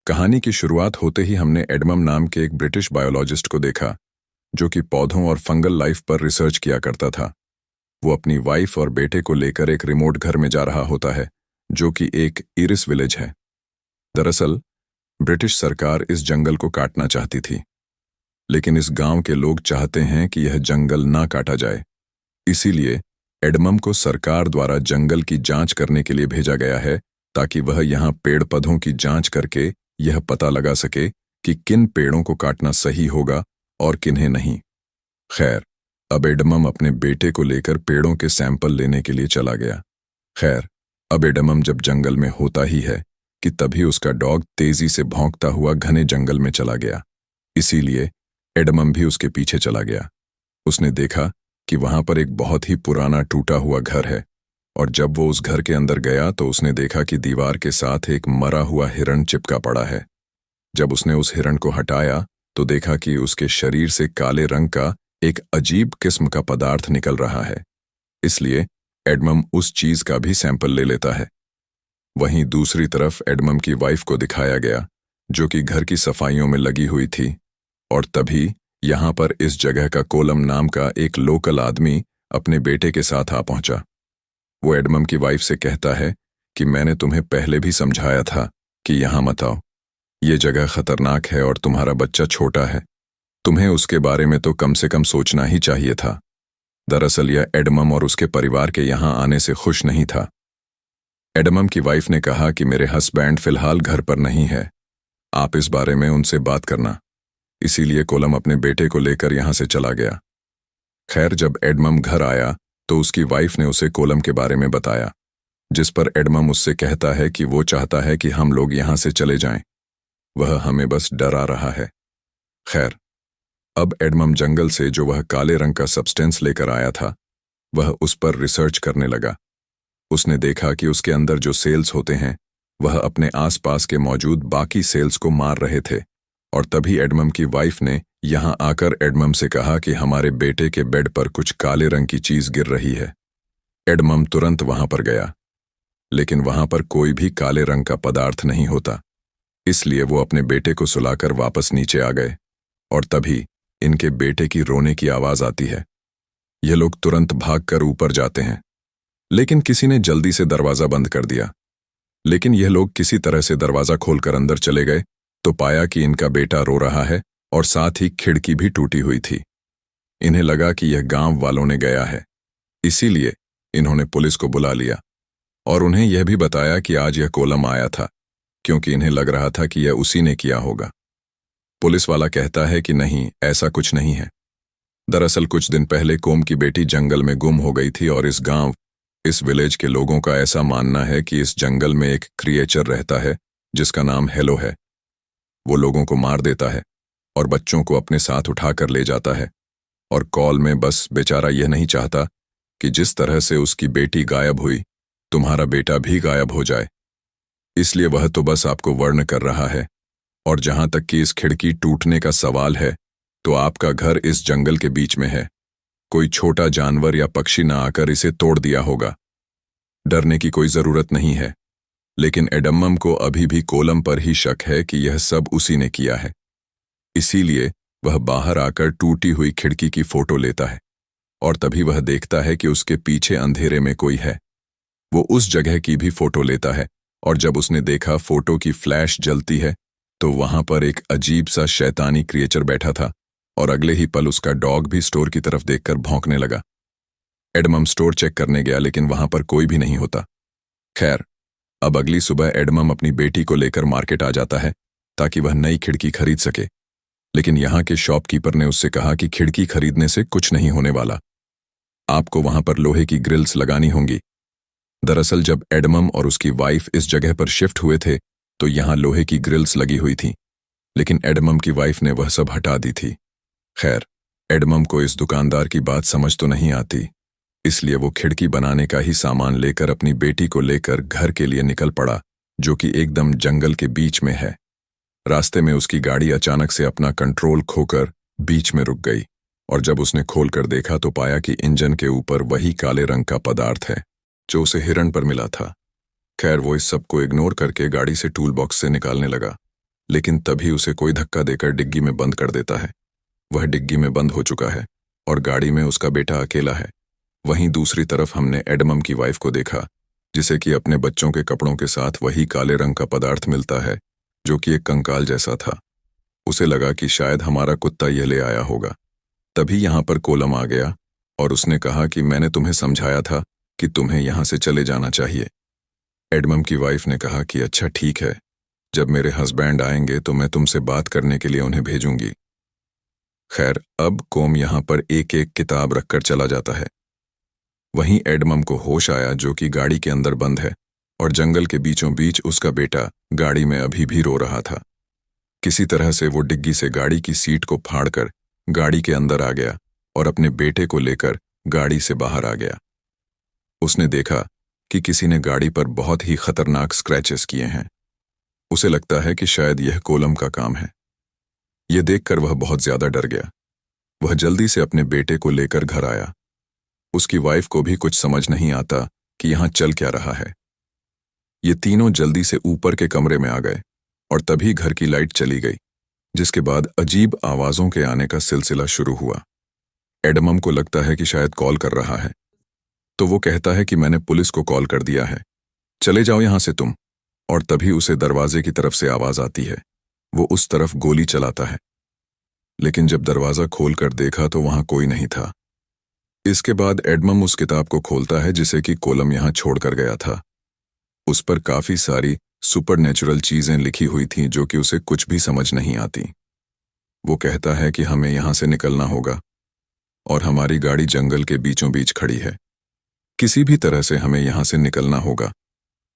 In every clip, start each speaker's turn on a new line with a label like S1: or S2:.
S1: कहानी की शुरुआत होते ही हमने एडमम नाम के एक ब्रिटिश बायोलॉजिस्ट को देखा जो कि पौधों और फंगल लाइफ पर रिसर्च किया करता था। वो अपनी वाइफ और बेटे को लेकर एक रिमोट घर में जा रहा होता है जो कि एक इरिस विलेज है। दरअसल ब्रिटिश सरकार इस जंगल को काटना चाहती थी, लेकिन इस गांव के लोग चाहते हैं कि यह जंगल ना काटा जाए। इसीलिए एडमम को सरकार द्वारा जंगल की जांच करने के लिए भेजा गया है ताकि वह यहाँ पेड़ पौधों की जांच करके यह पता लगा सके कि किन पेड़ों को काटना सही होगा और किन्हें नहीं। खैर, अब एडमम अपने बेटे को लेकर पेड़ों के सैंपल लेने के लिए चला गया। खैर, अब एडमम जब जंगल में होता ही है कि तभी उसका डॉग तेजी से भौंकता हुआ घने जंगल में चला गया। इसीलिए एडमम भी उसके पीछे चला गया। उसने देखा कि वहां पर एक बहुत ही पुराना टूटा हुआ घर है, और जब वो उस घर के अंदर गया तो उसने देखा कि दीवार के साथ एक मरा हुआ हिरण चिपका पड़ा है। जब उसने उस हिरण को हटाया तो देखा कि उसके शरीर से काले रंग का एक अजीब किस्म का पदार्थ निकल रहा है। इसलिए एडमम उस चीज का भी सैंपल ले लेता है। वहीं दूसरी तरफ एडमम की वाइफ को दिखाया गया जो कि घर की सफाइयों में लगी हुई थी, और तभी यहां पर इस जगह का कोलम नाम का एक लोकल आदमी अपने बेटे के साथ आ पहुंचा। वो एडमम की वाइफ से कहता है कि मैंने तुम्हें पहले भी समझाया था कि यहां मत आओ, ये जगह खतरनाक है और तुम्हारा बच्चा छोटा है, तुम्हें उसके बारे में तो कम से कम सोचना ही चाहिए था। दरअसल यह एडमम और उसके परिवार के यहां आने से खुश नहीं था। एडमम की वाइफ ने कहा कि मेरे हस्बैंड फिलहाल घर पर नहीं है, आप इस बारे में उनसे बात करना। इसीलिए कोलम अपने बेटे को लेकर यहां से चला गया। खैर, जब एडमम घर आया तो उसकी वाइफ ने उसे कोलम के बारे में बताया, जिस पर एडमम उससे कहता है कि वो चाहता है कि हम लोग यहां से चले जाएं, वह हमें बस डरा रहा है। खैर, अब एडमम जंगल से जो वह काले रंग का सब्सटेंस लेकर आया था वह उस पर रिसर्च करने लगा। उसने देखा कि उसके अंदर जो सेल्स होते हैं वह अपने आसपास के मौजूद बाकी सेल्स को मार रहे थे, और तभी एडमम की वाइफ ने यहां आकर एडमम से कहा कि हमारे बेटे के बेड पर कुछ काले रंग की चीज गिर रही है। एडमम तुरंत वहां पर गया, लेकिन वहां पर कोई भी काले रंग का पदार्थ नहीं होता। इसलिए वो अपने बेटे को सुलाकर वापस नीचे आ गए, और तभी इनके बेटे की रोने की आवाज आती है। ये लोग तुरंत भागकर ऊपर जाते हैं, लेकिन किसी ने जल्दी से दरवाजा बंद कर दिया। लेकिन यह लोग किसी तरह से दरवाजा खोलकर अंदर चले गए तो पाया कि इनका बेटा रो रहा है और साथ ही खिड़की भी टूटी हुई थी। इन्हें लगा कि यह गांव वालों ने गया है, इसीलिए इन्होंने पुलिस को बुला लिया और उन्हें यह भी बताया कि आज यह कोलम आया था, क्योंकि इन्हें लग रहा था कि यह उसी ने किया होगा। पुलिस वाला कहता है कि नहीं, ऐसा कुछ नहीं है। दरअसल कुछ दिन पहले कोम की बेटी जंगल में गुम हो गई थी, और इस विलेज के लोगों का ऐसा मानना है कि इस जंगल में एक क्रिएचर रहता है जिसका नाम हेलो है। वो लोगों को मार देता है और बच्चों को अपने साथ उठाकर ले जाता है, और कॉल में बस बेचारा यह नहीं चाहता कि जिस तरह से उसकी बेटी गायब हुई तुम्हारा बेटा भी गायब हो जाए। इसलिए वह तो बस आपको वार्न कर रहा है। और जहां तक कि इस खिड़की टूटने का सवाल है तो आपका घर इस जंगल के बीच में है, कोई छोटा जानवर या पक्षी ना आकर इसे तोड़ दिया होगा। डरने की कोई जरूरत नहीं है। लेकिन एडमम को अभी भी कोलम पर ही शक है कि यह सब उसी ने किया है। इसीलिए वह बाहर आकर टूटी हुई खिड़की की फोटो लेता है, और तभी वह देखता है कि उसके पीछे अंधेरे में कोई है। वो उस जगह की भी फोटो लेता है, और जब उसने देखा फोटो की फ्लैश जलती है तो वहां पर एक अजीब सा शैतानी क्रिएचर बैठा था, और अगले ही पल उसका डॉग भी स्टोर की तरफ देखकर भौंकने लगा। एडमम स्टोर चेक करने गया, लेकिन वहां पर कोई भी नहीं होता। खैर, अब अगली सुबह एडमम अपनी बेटी को लेकर मार्केट आ जाता है ताकि वह नई खिड़की खरीद सके, लेकिन यहाँ के शॉपकीपर ने उससे कहा कि खिड़की खरीदने से कुछ नहीं होने वाला, आपको वहां पर लोहे की ग्रिल्स लगानी होंगी। दरअसल जब एडमम और उसकी वाइफ इस जगह पर शिफ्ट हुए थे तो यहाँ लोहे की ग्रिल्स लगी हुई थी, लेकिन एडमम की वाइफ ने वह सब हटा दी थी। खैर, एडमम को इस दुकानदार की बात समझ तो नहीं आती, इसलिए वो खिड़की बनाने का ही सामान लेकर अपनी बेटी को लेकर घर के लिए निकल पड़ा, जो कि एकदम जंगल के बीच में है। रास्ते में उसकी गाड़ी अचानक से अपना कंट्रोल खोकर बीच में रुक गई, और जब उसने खोलकर देखा तो पाया कि इंजन के ऊपर वही काले रंग का पदार्थ है जो उसे हिरण पर मिला था। खैर, वो इस सब को इग्नोर करके गाड़ी से टूल बॉक्स से निकालने लगा लेकिन तभी उसे कोई धक्का देकर डिग्गी में बंद कर देता है। वह डिग्गी में बंद हो चुका है और गाड़ी में उसका बेटा अकेला है। वहीं दूसरी तरफ हमने एडमम की वाइफ को देखा, जिसे कि अपने बच्चों के कपड़ों के साथ वही काले रंग का पदार्थ मिलता है जो कि एक कंकाल जैसा था। उसे लगा कि शायद हमारा कुत्ता यह ले आया होगा। तभी यहाँ पर कोलम आ गया और उसने कहा कि मैंने तुम्हें समझाया था कि तुम्हें यहाँ से चले जाना चाहिए। एडमम की वाइफ ने कहा कि अच्छा ठीक है, जब मेरे हस्बैंड आएंगे तो मैं तुमसे बात करने के लिए उन्हें भेजूंगी। खैर, अब कोम यहाँ पर एक एक किताब रखकर चला जाता है। वहीं एडमम को होश आया जो कि गाड़ी के अंदर बंद है और जंगल के बीचों बीच उसका बेटा गाड़ी में अभी भी रो रहा था। किसी तरह से वो डिग्गी से गाड़ी की सीट को फाड़कर गाड़ी के अंदर आ गया और अपने बेटे को लेकर गाड़ी से बाहर आ गया। उसने देखा कि किसी ने गाड़ी पर बहुत ही खतरनाक स्क्रैचेस किए हैं। उसे लगता है कि शायद यह कोलम का काम है। यह देखकर वह बहुत ज्यादा डर गया। वह जल्दी से अपने बेटे को लेकर घर आया। उसकी वाइफ को भी कुछ समझ नहीं आता कि यहाँ चल क्या रहा है। ये तीनों जल्दी से ऊपर के कमरे में आ गए और तभी घर की लाइट चली गई, जिसके बाद अजीब आवाजों के आने का सिलसिला शुरू हुआ। एडमम को लगता है कि शायद कॉल कर रहा है, तो वो कहता है कि मैंने पुलिस को कॉल कर दिया है, चले जाओ यहां से तुम। और तभी उसे दरवाजे की तरफ से आवाज आती है। वो उस तरफ गोली चलाता है, लेकिन जब दरवाजा खोलकर देखा तो वहां कोई नहीं था। इसके बाद एडमम उस किताब को खोलता है जिसे कि कोलम यहां छोड़कर गया था। उस पर काफी सारी सुपरनेचुरल चीजें लिखी हुई थीं जो कि उसे कुछ भी समझ नहीं आती। वो कहता है कि हमें यहां से निकलना होगा और हमारी गाड़ी जंगल के बीचों बीच खड़ी है। किसी भी तरह से हमें यहां से निकलना होगा।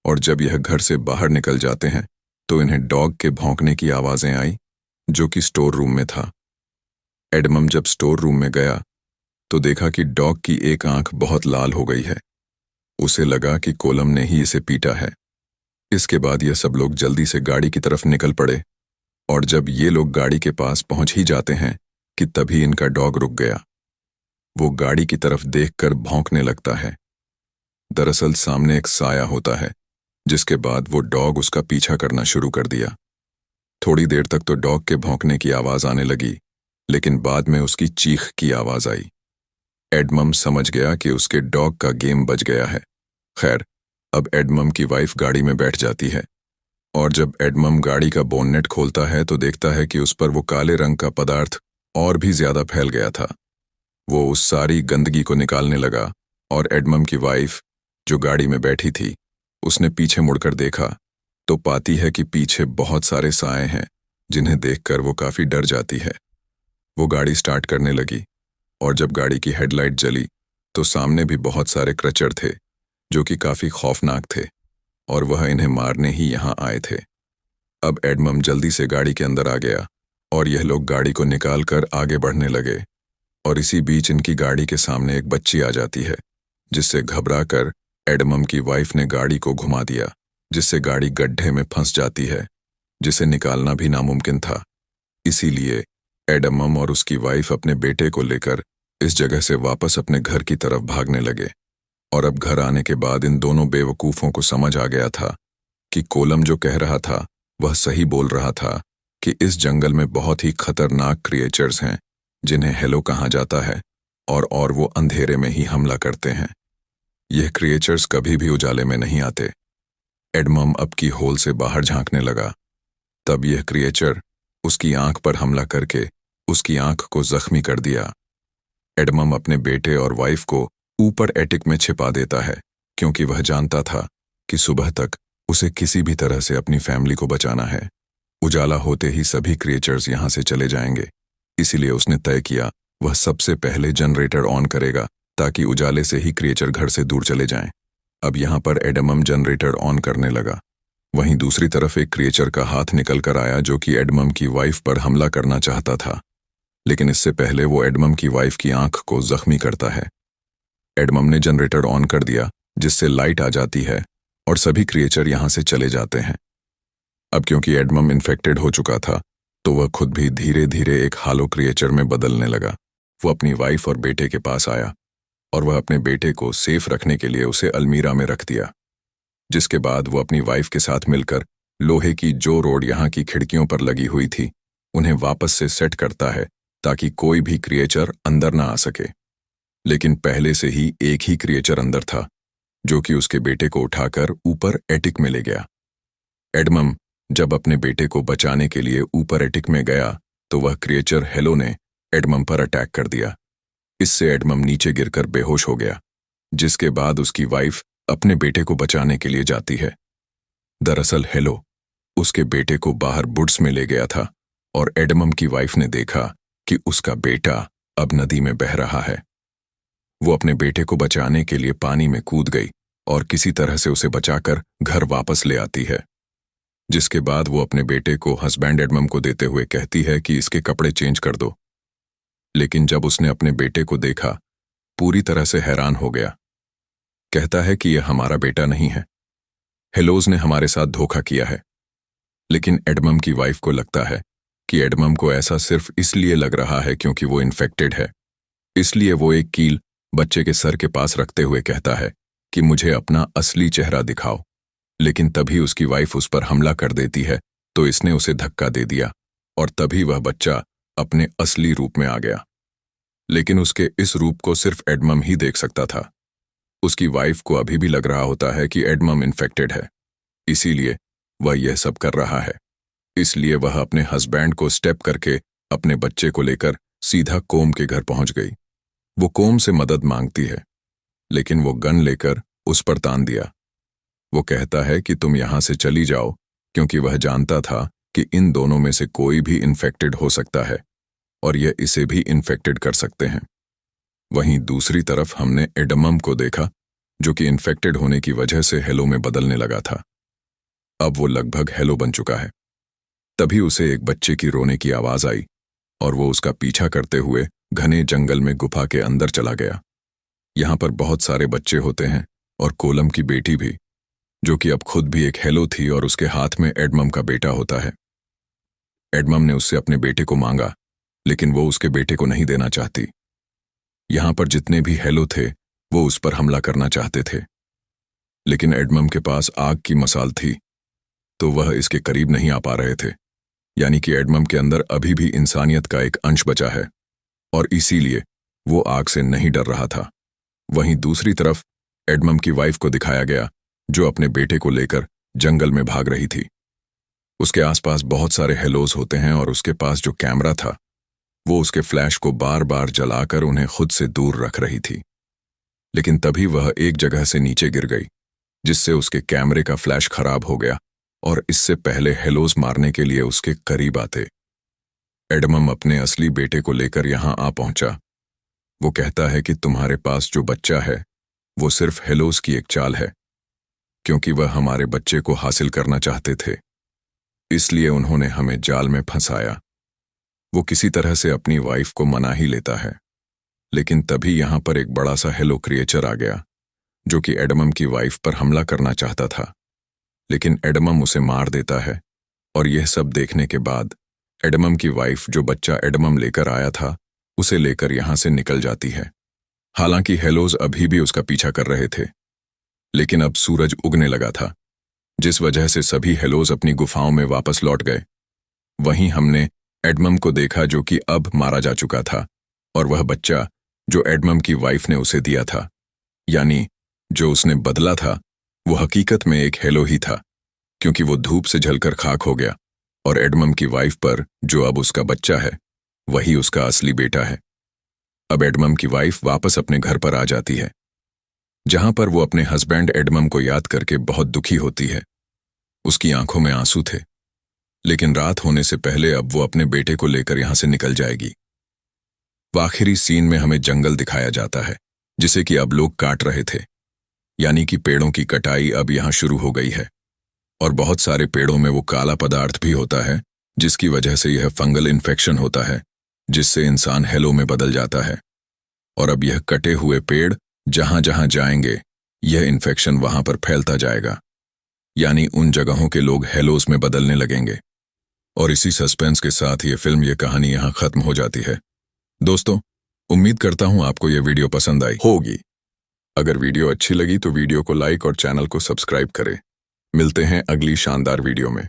S1: और जब यह घर से बाहर निकल जाते हैं तो इन्हें डॉग के भौंकने की आवाजें आई जो कि स्टोर रूम में था। एडमम जब स्टोर रूम में गया तो देखा कि डॉग की एक आंख बहुत लाल हो गई है। उसे लगा कि कोलम ने ही इसे पीटा है। इसके बाद यह सब लोग जल्दी से गाड़ी की तरफ निकल पड़े और जब ये लोग गाड़ी के पास पहुंच ही जाते हैं कि तभी इनका डॉग रुक गया। वो गाड़ी की तरफ देखकर भौंकने लगता है। दरअसल सामने एक साया होता है, जिसके बाद वो डॉग उसका पीछा करना शुरू कर दिया। थोड़ी देर तक तो डॉग के भौंकने की आवाज आने लगी, लेकिन बाद में उसकी चीख की आवाज आई। एडमम समझ गया कि उसके डॉग का गेम बच गया है। खैर, अब एडमम की वाइफ गाड़ी में बैठ जाती है और जब एडमम गाड़ी का बोननेट खोलता है तो देखता है कि उस पर वो काले रंग का पदार्थ और भी ज्यादा फैल गया था। वो उस सारी गंदगी को निकालने लगा और एडमम की वाइफ जो गाड़ी में बैठी थी, उसने पीछे मुड़कर देखा तो पाती है कि पीछे बहुत सारे साए हैं, जिन्हें देखकर वो काफी डर जाती है। वो गाड़ी स्टार्ट करने लगी और जब गाड़ी की हेडलाइट जली तो सामने भी बहुत सारे क्रचर थे जो कि काफी खौफनाक थे और वह इन्हें मारने ही यहाँ आए थे। अब एडमम जल्दी से गाड़ी के अंदर आ गया और यह लोग गाड़ी को निकालकर आगे बढ़ने लगे और इसी बीच इनकी गाड़ी के सामने एक बच्ची आ जाती है, जिससे घबराकर एडमम की वाइफ ने गाड़ी को घुमा दिया, जिससे गाड़ी गड्ढे में फंस जाती है, जिसे निकालना भी नामुमकिन था। इसीलिए एडमम और उसकी वाइफ अपने बेटे को लेकर इस जगह से वापस अपने घर की तरफ भागने लगे। और अब घर आने के बाद इन दोनों बेवकूफों को समझ आ गया था कि कोलम जो कह रहा था वह सही बोल रहा था कि इस जंगल में बहुत ही खतरनाक क्रिएचर्स हैं जिन्हें हेलो कहा जाता है और वो अंधेरे में ही हमला करते हैं। यह क्रिएचर्स कभी भी उजाले में नहीं आते। एडमम अब की होल से बाहर झांकने लगा। तब यह क्रिएचर उसकी आंख पर हमला करके उसकी आंख को जख्मी कर दिया। एडमम अपने बेटे और वाइफ को ऊपर एटिक में छिपा देता है, क्योंकि वह जानता था कि सुबह तक उसे किसी भी तरह से अपनी फैमिली को बचाना है। उजाला होते ही सभी क्रिएचर्स यहाँ से चले जाएंगे, इसीलिए उसने तय किया वह सबसे पहले जनरेटर ऑन करेगा ताकि उजाले से ही क्रिएचर घर से दूर चले जाएं। अब यहाँ पर एडमम जनरेटर ऑन करने लगा। वहीं दूसरी तरफ एक क्रिएचर का हाथ निकल कर आया जो कि एडमम की वाइफ पर हमला करना चाहता था, लेकिन इससे पहले वो एडमम की वाइफ की आंख को जख्मी करता है। एडमम ने जनरेटर ऑन कर दिया, जिससे लाइट आ जाती है और सभी क्रिएचर यहाँ से चले जाते हैं। अब क्योंकि एडमम इन्फेक्टेड हो चुका था तो वह खुद भी धीरे धीरे एक हालो क्रिएचर में बदलने लगा। वो अपनी वाइफ और बेटे के पास आया और वह अपने बेटे को सेफ रखने के लिए उसे अलमीरा में रख दिया, जिसके बाद वो अपनी वाइफ के साथ मिलकर लोहे की जो रोड यहाँ की खिड़कियों पर लगी हुई थी उन्हें वापस से सेट करता है ताकि कोई भी क्रिएचर अंदर ना आ सके। लेकिन पहले से ही एक ही क्रिएचर अंदर था जो कि उसके बेटे को उठाकर ऊपर एटिक में ले गया। एडमम जब अपने बेटे को बचाने के लिए ऊपर एटिक में गया तो वह क्रिएचर हेलो ने एडमम पर अटैक कर दिया। इससे एडमम नीचे गिरकर बेहोश हो गया, जिसके बाद उसकी वाइफ अपने बेटे को बचाने के लिए जाती है। दरअसल हेलो उसके बेटे को बाहर वुड्स में ले गया था और एडमम की वाइफ ने देखा कि उसका बेटा अब नदी में बह रहा है। वो अपने बेटे को बचाने के लिए पानी में कूद गई और किसी तरह से उसे बचाकर घर वापस ले आती है, जिसके बाद वो अपने बेटे को हस्बैंड एडमम को देते हुए कहती है कि इसके कपड़े चेंज कर दो। लेकिन जब उसने अपने बेटे को देखा पूरी तरह से हैरान हो गया। कहता है कि यह हमारा बेटा नहीं है, हेलोज ने हमारे साथ धोखा किया है। लेकिन एडमम की वाइफ को लगता है कि एडमम को ऐसा सिर्फ इसलिए लग रहा है क्योंकि वो इन्फेक्टेड है। इसलिए वो एक कील बच्चे के सर के पास रखते हुए कहता है कि मुझे अपना असली चेहरा दिखाओ। लेकिन तभी उसकी वाइफ उस पर हमला कर देती है तो इसने उसे धक्का दे दिया और तभी वह बच्चा अपने असली रूप में आ गया। लेकिन उसके इस रूप को सिर्फ एडमम ही देख सकता था। उसकी वाइफ को अभी भी लग रहा होता है कि एडमम इन्फेक्टेड है, इसीलिए वह यह सब कर रहा है। इसलिए वह अपने हस्बैंड को स्टेप करके अपने बच्चे को लेकर सीधा कोम के घर पहुंच गई। वो कोम से मदद मांगती है, लेकिन वो गन लेकर उस पर तान दिया। वो कहता है कि तुम यहां से चली जाओ, क्योंकि वह जानता था कि इन दोनों में से कोई भी इन्फेक्टेड हो सकता है और यह इसे भी इन्फेक्टेड कर सकते हैं। वहीं दूसरी तरफ हमने एडमम को देखा जो कि इन्फेक्टेड होने की वजह से हेलो में बदलने लगा था। अब वो लगभग हेलो बन चुका है। तभी उसे एक बच्चे की रोने की आवाज आई और वो उसका पीछा करते हुए घने जंगल में गुफा के अंदर चला गया। यहाँ पर बहुत सारे बच्चे होते हैं और कोलम की बेटी भी, जो कि अब खुद भी एक हेलो थी और उसके हाथ में एडमम का बेटा होता है। एडमम ने उससे अपने बेटे को मांगा, लेकिन वो उसके बेटे को नहीं देना चाहती। यहाँ पर जितने भी हेलो थे वो उस पर हमला करना चाहते थे, लेकिन एडमम के पास आग की मसाल थी तो वह इसके करीब नहीं आ पा रहे थे। यानी कि एडमम के अंदर अभी भी इंसानियत का एक अंश बचा है और इसीलिए वो आग से नहीं डर रहा था। वहीं दूसरी तरफ एडमम की वाइफ को दिखाया गया जो अपने बेटे को लेकर जंगल में भाग रही थी। उसके आसपास बहुत सारे हेलोज होते हैं और उसके पास जो कैमरा था वो उसके फ्लैश को बार बार जलाकर उन्हें खुद से दूर रख रही थी। लेकिन तभी वह एक जगह से नीचे गिर गई, जिससे उसके कैमरे का फ्लैश खराब हो गया और इससे पहले हेलोज मारने के लिए उसके करीब आते। एडमम अपने असली बेटे को लेकर यहां आ पहुंचा। वो कहता है कि तुम्हारे पास जो बच्चा है वो सिर्फ हेलोज की एक चाल है, क्योंकि वह हमारे बच्चे को हासिल करना चाहते थे, इसलिए उन्होंने हमें जाल में फंसाया। वो किसी तरह से अपनी वाइफ को मना ही लेता है, लेकिन तभी यहां पर एक बड़ा सा हेलो क्रिएचर आ गया जो कि एडमम की वाइफ पर हमला करना चाहता था, लेकिन एडमम उसे मार देता है। और यह सब देखने के बाद एडमम की वाइफ जो बच्चा एडमम लेकर आया था उसे लेकर यहां से निकल जाती है। हालांकि हेलोज अभी भी उसका पीछा कर रहे थे, लेकिन अब सूरज उगने लगा था, जिस वजह से सभी हेलोज अपनी गुफाओं में वापस लौट गए। वहीं हमने एडमम को देखा जो कि अब मारा जा चुका था और वह बच्चा जो एडमम की वाइफ ने उसे दिया था, यानी जो उसने बदला था, वो हकीकत में एक हेलो ही था, क्योंकि वो धूप से जलकर खाक हो गया और एडमम की वाइफ पर जो अब उसका बच्चा है वही उसका असली बेटा है। अब एडमम की वाइफ वापस अपने घर पर आ जाती है, जहां पर वो अपने हस्बैंड एडमम को याद करके बहुत दुखी होती है। उसकी आंखों में आंसू थे, लेकिन रात होने से पहले अब वो अपने बेटे को लेकर यहां से निकल जाएगी। आखिरी सीन में हमें जंगल दिखाया जाता है जिसे कि अब लोग काट रहे थे, यानी कि पेड़ों की कटाई अब यहां शुरू हो गई है और बहुत सारे पेड़ों में वो काला पदार्थ भी होता है जिसकी वजह से यह फंगल इन्फेक्शन होता है, जिससे इंसान हेलो में बदल जाता है। और अब यह कटे हुए पेड़ जहां जहां जाएंगे यह इन्फेक्शन वहां पर फैलता जाएगा, यानी उन जगहों के लोग हेलोस में बदलने लगेंगे। और इसी सस्पेंस के साथ ये फिल्म, ये कहानी यहां खत्म हो जाती है। दोस्तों, उम्मीद करता हूं आपको यह वीडियो पसंद आई होगी। अगर वीडियो अच्छी लगी तो वीडियो को लाइक और चैनल को सब्सक्राइब करें। मिलते हैं अगली शानदार वीडियो में।